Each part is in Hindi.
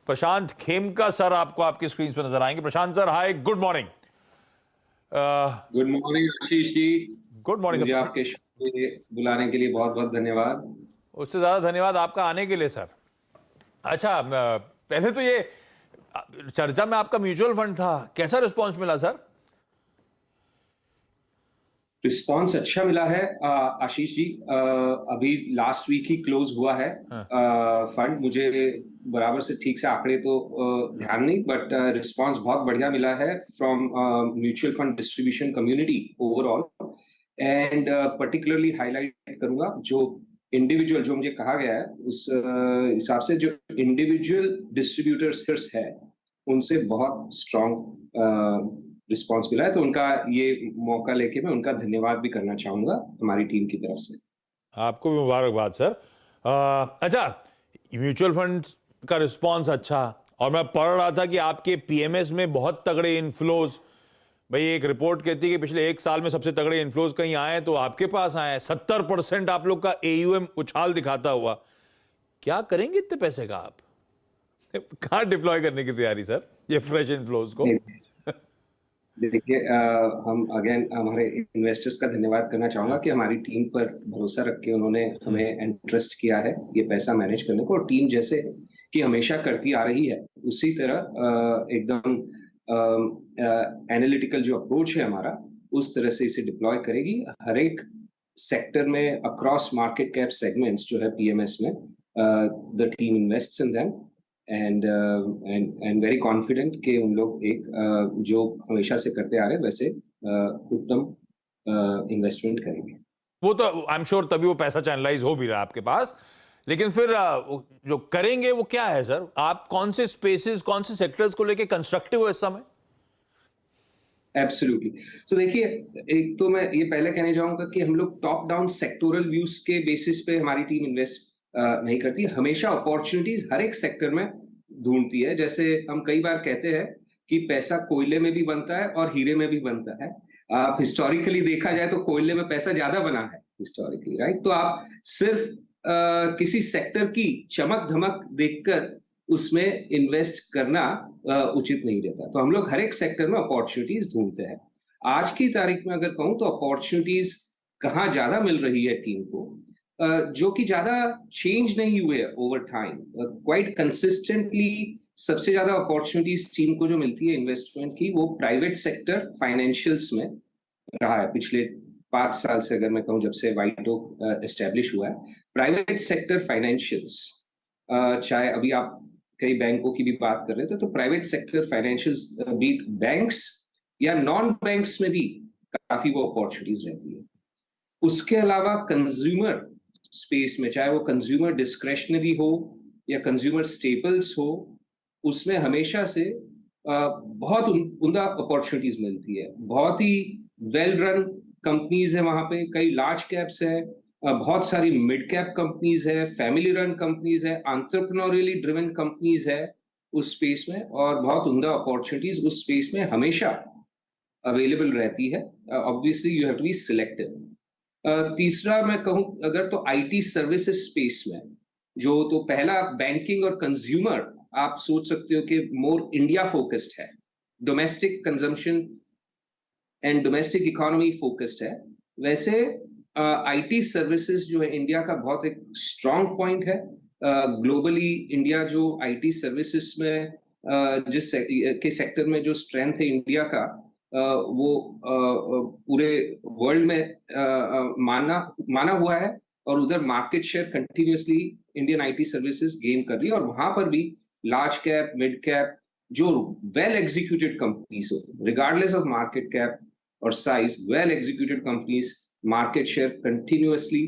प्रशांत खेमका सर आपको आपकी स्क्रीन पर नजर आएंगे। Prashant sir, hi, good morning. Good morning Ashish ji. Good morning. मुझे आपके शो में बुलाने के लिए बहुत बहुत धन्यवाद। उससे ज्यादा धन्यवाद आपका आने के लिए सर। अच्छा, पहले तो ये चर्चा में आपका म्यूचुअल फंड था, कैसा रिस्पॉन्स मिला सर? रिस्पॉन्स अच्छा मिला है आशीष जी। अभी लास्ट वीक ही क्लोज हुआ है फंड। मुझे बराबर से ठीक से आंकड़े तो ध्यान नहीं, बट रिस्पॉन्स बहुत बढ़िया मिला है from mutual fund distribution community overall. And particularly highlight करूंगा जो इंडिविजुअल, जो मुझे कहा गया है उस हिसाब से जो इंडिविजुअल डिस्ट्रीब्यूटर्स है उनसे बहुत स्ट्रॉन्ग रिस्पॉन्स मिला है। तो उनका ये मौका लेके मैं उनका धन्यवाद भी करना चाहूंगा हमारी टीम की तरफ से। आपको भी मुबारकबाद सर। अच्छा, म्यूचुअल फंड का रिस्पॉन्स अच्छा, और मैं पढ़ रहा था कि आपके पीएमएस में बहुत तगड़े इनफ्लोज। भाई, एक रिपोर्ट कहती है कि पिछले 1 साल में सबसे तगड़े इनफ्लोज कहीं आए तो आपके पास आए हैं। 70% आप लोग का एयूएम उछाल दिखाता हुआ। क्या करेंगे इतने पैसे का आप? कहाँ डिप्लॉय करने की तैयारी सर, ये फ्रेश इनफ्लोज को? देखिए, हम अगेन हमारे इन्वेस्टर्स का धन्यवाद करना चाहूंगा कि हमारी टीम पर भरोसा रख के उन्होंने हमें इंटरेस्ट किया है ये पैसा मैनेज करने को। और टीम जैसे कि हमेशा करती आ रही है उसी तरह एकदम एनालिटिकल जो अप्रोच है हमारा, उस तरह से इसे डिप्लॉय करेगी। हर एक सेक्टर में अक्रॉस मार्केट कैप सेगमेंट्स जो है पीएमएस में, the team invests in them and very confident कि उन लोग एक जो हमेशा से करते आ रहे वैसे उत्तम इन्वेस्टमेंट करेंगे। वो तो आई एम श्योर, तभी वो पैसा चैनलाइज हो भी रहा है आपके पास। लेकिन फिर जो करेंगे वो क्या है सर? आप कौन से स्पेसेस, कौन से सेक्टर्स को लेके कंस्ट्रक्टिव हो इस समय? एब्सोल्युटली। तो देखिए, एक तो मैं ये पहले कहने जाऊंगा कि हम लोग टॉप डाउन सेक्टोरल व्यूज के बेसिस पे हमारी टीम इन्वेस्ट नहीं करती। हमेशा अपॉर्चुनिटीज हर एक सेक्टर में ढूंढती है। जैसे हम कई बार कहते हैं कि पैसा कोयले में भी बनता है और हीरे में भी बनता है। आप हिस्टोरिकली देखा जाए तो कोयले में पैसा ज्यादा बना है हिस्टोरिकली, राइट? तो आप सिर्फ किसी सेक्टर की चमक धमक देखकर उसमें इन्वेस्ट करना उचित नहीं रहता। तो हम लोग हर एक सेक्टर में अपॉर्चुनिटीज ढूंढते हैं। आज की तारीख में अगर कहूं तो अपॉर्चुनिटीज कहाँ ज्यादा मिल रही है टीम को, जो कि ज्यादा चेंज नहीं हुए ओवर टाइम, क्वाइट कंसिस्टेंटली सबसे ज्यादा अपॉर्चुनिटीज टीम को जो मिलती है इन्वेस्टमेंट की, वो प्राइवेट सेक्टर फाइनेंशियल्स में रहा है। पिछले 5 साल से अगर मैं कहूँ, जब से वाइट ओक एस्टेब्लिश हुआ है, प्राइवेट सेक्टर फाइनेंशियल्स, चाहे अभी आप कई बैंकों की भी बात कर रहे थे, तो private sector financials, be it banks या नॉन बैंक्स में भी काफी वो अपॉर्चुनिटीज रहती है। उसके अलावा कंज्यूमर स्पेस में, चाहे वो कंज्यूमर डिस्क्रेशनरी हो या कंज्यूमर स्टेपल्स हो, उसमें हमेशा से बहुत उम्दा अपॉर्चुनिटीज मिलती है। बहुत ही वेल रन कंपनीज है वहां पे, कई लार्ज कैप्स है, बहुत सारी मिड कैप कंपनीज है, फैमिली रन कंपनीज है, एंटरप्रेन्योरियली ड्रिवन कंपनीज है उस स्पेस में, और बहुत उम्दा अपॉर्चुनिटीज उस स्पेस में हमेशा अवेलेबल रहती है। Obviously you have to be selective. तीसरा मैं कहूं अगर तो आईटी सर्विसेज स्पेस में, जो तो पहला बैंकिंग और कंज्यूमर आप सोच सकते हो कि मोर इंडिया फोकस्ड है, domestic consumption and domestic economy focused है। वैसे आईटी सर्विसेज जो है इंडिया का बहुत एक स्ट्रॉन्ग पॉइंट है। ग्लोबली इंडिया जो आईटी सर्विसेज में जिस के सेक्टर में जो स्ट्रेंथ है इंडिया का, वो पूरे वर्ल्ड में माना हुआ है। और उधर market share continuously Indian IT services gain कर रही है। और वहां पर भी लार्ज कैप, मिड कैप, जो वेल एग्जीक्यूटेड कंपनीज हो, रिगार्डलेस ऑफ मार्केट कैप और size, well executed companies market share continuously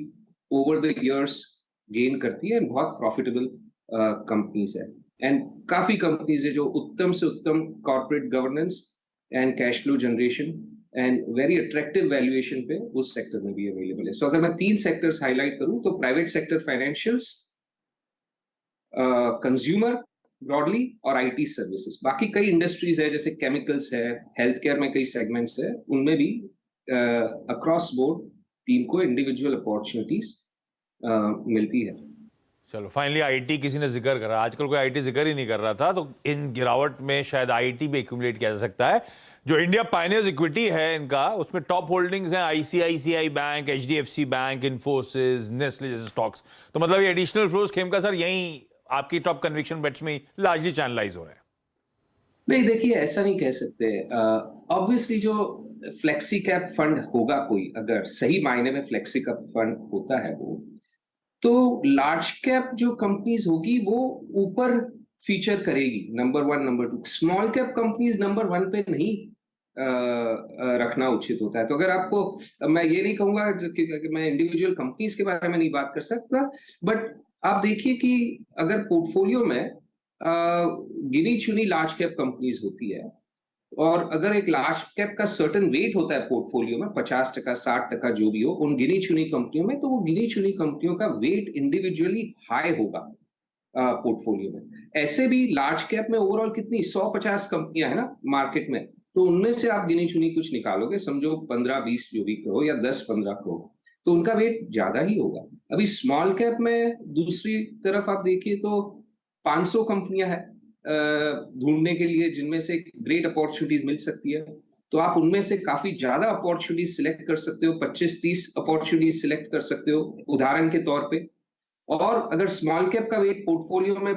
over the years gain करती है। बहुत प्रॉफिटेबल कंपनीज है, एंड काफी कंपनीज है जो उत्तम से उत्तम corporate governance and cash flow generation and very attractive valuation पे उस सेक्टर में भी अवेलेबल है। सो अगर मैं 3 सेक्टर्स हाईलाइट करूं तो private sector financials, consumer broadly, और आईटी सर्विसेज। बाकी कई इंडस्ट्रीज है, जैसे केमिकल्स है, हेल्थ केयर में कई सेगमेंट्स है, उनमें भी अक्रॉस बोर्ड टीम को इंडिविजुअल अपॉर्चुनिटीज मिलती है। चलो फाइनली आईटी किसी ने जिक्र करा, आजकल कोई आईटी जिक्र ही नहीं कर रहा था, तो इन गिरावट में शायद आईटी भी एक्यूमुलेट किया जा सकता है। जो इंडिया पायनियर्स इक्विटी है इनका, उसमें टॉप होल्डिंग्स हैं ICICI bank, HDFC bank, Infosys, Nestle जैसे स्टॉक्स। तो मतलब ये एडिशनल फ्लोज खेमका सर यही आपकी टॉप कन्विक्शन बेट्स में लार्जली चैनलाइज हो रहे हैं। नहीं, देखिए ऐसा नहीं कह सकते। ऑब्वियसली जो फ्लेक्सी कैप फंड होगा, कोई अगर सही मायने में फ्लेक्सी कैप फंड होता है वो, तो लार्ज कैप जो कंपनीज होगी वो ऊपर फीचर करेगी, number 1 number 2। Small cap companies number 1 पे नहीं रखना उचित होता है। तो अगर आपको, मैं ये नहीं कहूंगा कि मैं इंडिविजुअल कंपनीज के बारे में नहीं बात कर सकता, बट आप देखिए कि अगर पोर्टफोलियो में गिनी चुनी लार्ज कैप कंपनीज होती है, और अगर एक लार्ज कैप का सर्टेन वेट होता है पोर्टफोलियो में, 50%, 60% जो भी हो उन गिनी चुनी कंपनियों में, तो वो गिनी चुनी कंपनियों का वेट इंडिविजुअली हाई होगा पोर्टफोलियो में। ऐसे भी लार्ज कैप में ओवरऑल कितनी 150 कंपनियां है ना मार्केट में, तो उनमें से आप गिनी चुनी कुछ निकालोगे, समझो 15-20 जो भी कहो, या 10-15 कहो, तो उनका वेट ज्यादा ही होगा। अभी स्मॉल कैप में दूसरी तरफ आप देखिए तो 500 कंपनियां हैं ढूंढने के लिए, जिनमें से ग्रेट अपॉर्चुनिटीज मिल सकती है। तो आप उनमें से काफी ज्यादा अपॉर्चुनिटीज सिलेक्ट कर सकते हो, 25-30 अपॉर्चुनिटीज सिलेक्ट कर सकते हो उदाहरण के तौर पे। और अगर स्मॉल कैप का वेट पोर्टफोलियो में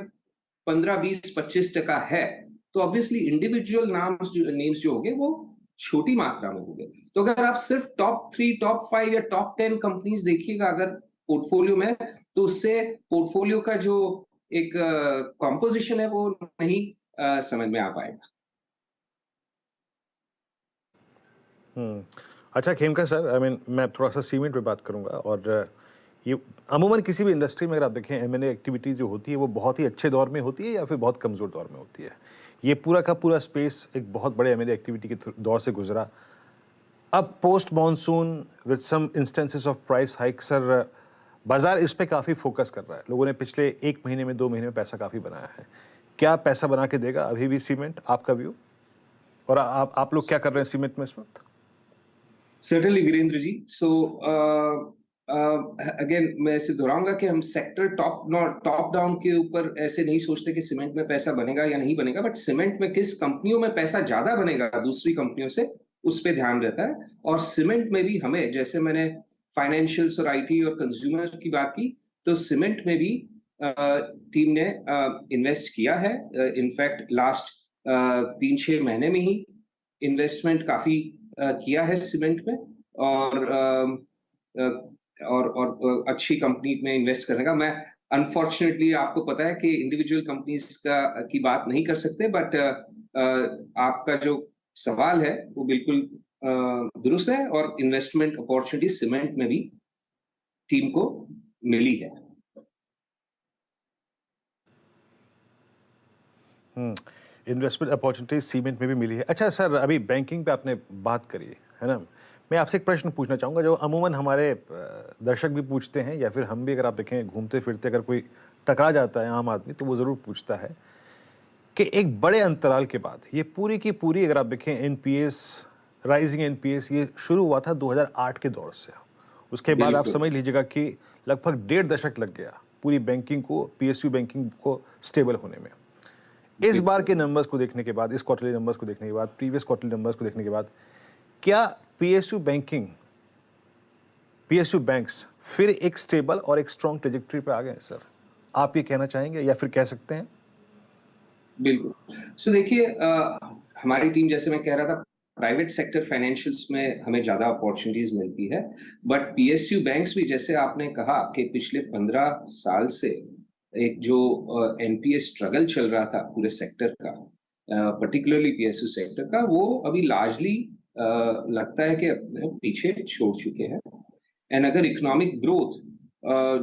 15-20-25% है, तो ऑब्वियसली इंडिविजुअल नेम्स जो होंगे वो छोटी मात्रा में होंगे। तो अगर आप सिर्फ टॉप 3, टॉप 5 या टॉप 10 कंपनीज देखिएगा अगर पोर्टफोलियो में, तो उससे पोर्टफोलियो का जो एक कॉम्पोजिशन है वो नहीं समझ में आ पाएगा। अच्छा खेमका सर, आई मीन मैं थोड़ा सा सीमेंट पे बात करूंगा। और ये अमूमन किसी भी इंडस्ट्री में अगर आप देखें, एमएनए एक्टिविटी जो होती है वो बहुत ही अच्छे दौर में होती है या फिर बहुत कमज़ोर दौर में होती है। ये पूरा का पूरा स्पेस एक बहुत बड़े एमएनए एक्टिविटी के दौर से गुजरा। अब post monsoon with some instances of price hike, sir बाजार इस पे काफ़ी फोकस कर रहा है। लोगों ने पिछले 1 महीने में 2 महीने में पैसा काफ़ी बनाया है। क्या पैसा बना के देगा अभी भी सीमेंट, आपका व्यू? और आप लोग क्या कर रहे हैं सीमेंट में इस वक्त? Certainly Virendra ji. So again मैं इसे दोहराऊंगा कि हम सेक्टर टॉप डाउन के ऊपर ऐसे नहीं सोचते कि सीमेंट में पैसा बनेगा या नहीं बनेगा, बट सीमेंट में किस कंपनियों में पैसा ज्यादा बनेगा दूसरी कंपनियों से, उस पर ध्यान रहता है। और सीमेंट में भी हमें, जैसे मैंने फाइनेंशियल्स और आईटी और कंज्यूमर की बात की, तो सीमेंट में भी टीम ने इन्वेस्ट किया है। इनफैक्ट लास्ट 3-6 महीने में ही इन्वेस्टमेंट काफी किया है सीमेंट में। और अच्छी कंपनी में इन्वेस्ट करने का, मैं अनफॉर्चुनेटली आपको पता है कि इंडिविजुअल कंपनीज की बात नहीं कर सकते, बट आपका जो सवाल है वो बिल्कुल दुरुस्त है, और इन्वेस्टमेंट अपॉर्चुनिटी सीमेंट में भी टीम को मिली है। इन्वेस्टमेंट अपॉर्चुनिटीज सीमेंट में भी मिली है। अच्छा सर, अभी बैंकिंग पे आपने बात करी है ना, मैं आपसे एक प्रश्न पूछना चाहूँगा जो अमूमन हमारे दर्शक भी पूछते हैं, या फिर हम भी अगर आप देखें घूमते फिरते अगर कोई टकरा जाता है आम आदमी, तो वो ज़रूर पूछता है कि एक बड़े अंतराल के बाद ये पूरी की पूरी, अगर आप देखें एनपीएस, राइजिंग एनपीएस, ये शुरू हुआ था 2008 के दौर से। उसके बाद आप समझ लीजिएगा कि लगभग 1.5 दशक लग गया पूरी बैंकिंग को, पीएसयू बैंकिंग को स्टेबल होने में। इस बार के नंबर्स को देखने के बाद, इस क्वार्टरली नंबर्स को देखने के बाद, प्रीवियस क्वार्टरली नंबर्स को देखने के बाद, क्या पीएसयू बैंक्स फिर एक स्टेबल और एक स्ट्रॉन्ग ट्रेजेक्टरी पे आ गए हैं सर? आप ये कहना चाहेंगे या फिर कह सकते हैं? बिल्कुल। सो देखिए, हमारी टीम, जैसे मैं कह रहा था, प्राइवेट सेक्टर फाइनेंशियल्स में हमें ज्यादा अपॉर्चुनिटीज मिलती है, बट पीएसयू बैंक्स भी, जैसे आपने कहा कि पिछले 15 साल से एक जो एनपीएस स्ट्रगल चल रहा था पूरे सेक्टर का, पर्टिकुलरली पीएसयू सेक्टर का, वो अभी लार्जली लगता है कि अपने पीछे छोड़ चुके हैं। एंड अगर इकोनॉमिक ग्रोथ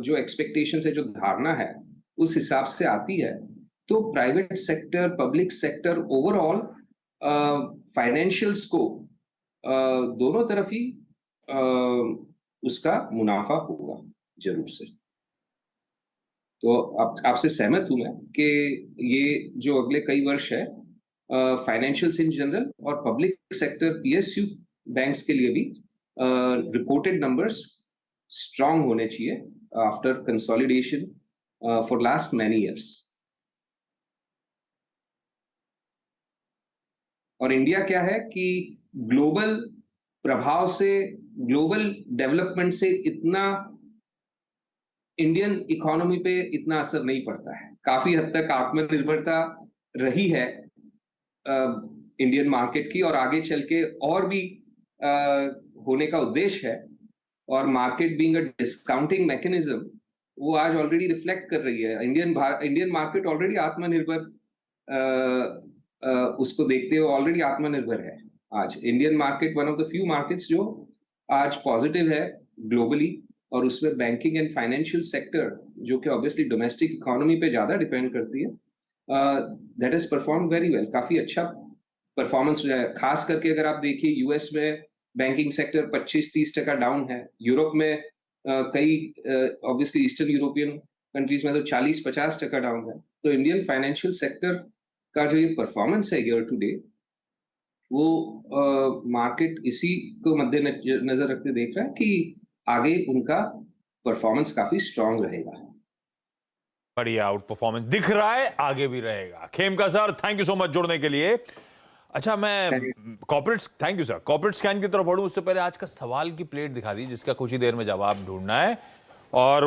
जो एक्सपेक्टेशन है, जो धारणा है, उस हिसाब से आती है, तो private sector, public sector, overall financials को दोनों तरफ ही उसका मुनाफा होगा जरूर से। तो आपसे सहमत हूं मैं कि ये जो अगले कई वर्ष है, फाइनेंशियल्स इन जनरल और पब्लिक सेक्टर पीएसयू बैंक्स के लिए भी रिपोर्टेड नंबर्स स्ट्रांग होने चाहिए after consolidation for last many years. और इंडिया क्या है कि ग्लोबल प्रभाव से, ग्लोबल डेवलपमेंट से इतना इंडियन इकोनॉमी पे इतना असर नहीं पड़ता है। काफी हद तक आत्मनिर्भरता रही है इंडियन मार्केट की, और आगे चल के और भी होने का उद्देश्य है। और market being a discounting mechanism, वो आज ऑलरेडी रिफ्लेक्ट कर रही है। इंडियन मार्केट ऑलरेडी आत्मनिर्भर, उसको देखते हुए ऑलरेडी आत्मनिर्भर है। आज Indian market one of the few markets जो आज पॉजिटिव है ग्लोबली, और उसमें बैंकिंग एंड फाइनेंशियल सेक्टर, जो कि ऑब्वियसली डोमेस्टिक इकोनॉमी पे ज्यादा डिपेंड करती है, that is perform very well. काफी अच्छा परफॉर्मेंस है। खास करके अगर आप देखिए, यूएस में बैंकिंग सेक्टर 25-30% डाउन है। यूरोप में कई ऑब्वियसली ईस्टर्न यूरोपियन कंट्रीज में तो 40-50% डाउन है। तो इंडियन फाइनेंशियल सेक्टर का जो ये परफॉर्मेंस है ईयर टू डेट, वो मार्केट इसी को मद्देनजर रखते देख रहा है कि आगे उनका परफॉर्मेंस काफी स्ट्रांग रहेगा। बढ़िया आउट परफॉर्मेंस दिख रहा है, आगे भी रहेगा। Khemka sir, thank you so much जुड़ने के लिए। अच्छा, मैं corporate, thank you sir, corporate scan की तरफ बढ़ूं उससे पहले आज का सवाल की प्लेट दिखा दी, जिसका कुछ ही देर में जवाब ढूंढना है। और